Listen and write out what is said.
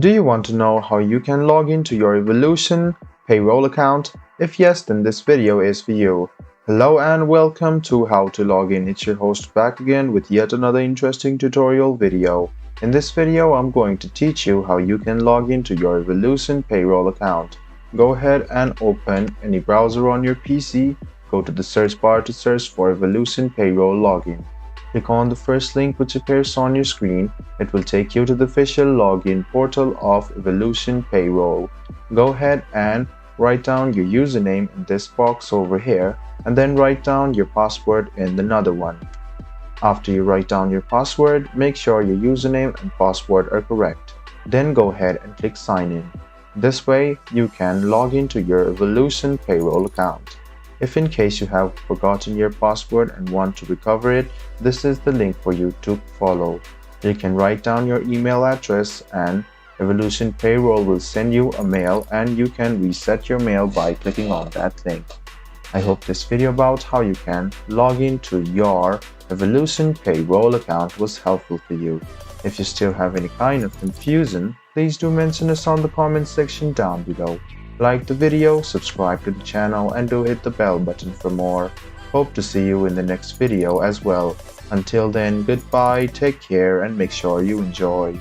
Do you want to know how you can log into your Evolution Payroll account? If yes, then this video is for you. Hello and welcome to How to Log In. It's your host back again with yet another interesting tutorial video. In this video, I'm going to teach you how you can log into your Evolution Payroll account. Go ahead and open any browser on your PC. Go to the search bar to search for Evolution Payroll Login. Click on the first link which appears on your screen. It will take you to the official login portal of Evolution Payroll. Go ahead and write down your username in this box over here and then write down your password in another one. After you write down your password, make sure your username and password are correct. Then go ahead and click sign in. This way you can log into your Evolution Payroll account. If in case you have forgotten your password and want to recover it, this is the link for you to follow. You can write down your email address and Evolution Payroll will send you a mail and you can reset your mail by clicking on that link. I hope this video about how you can log into your Evolution Payroll account was helpful for you. If you still have any kind of confusion, please do mention us on the comment section down below. Like the video, subscribe to the channel and do hit the bell button for more. Hope to see you in the next video as well. Until then, goodbye, take care and make sure you enjoy.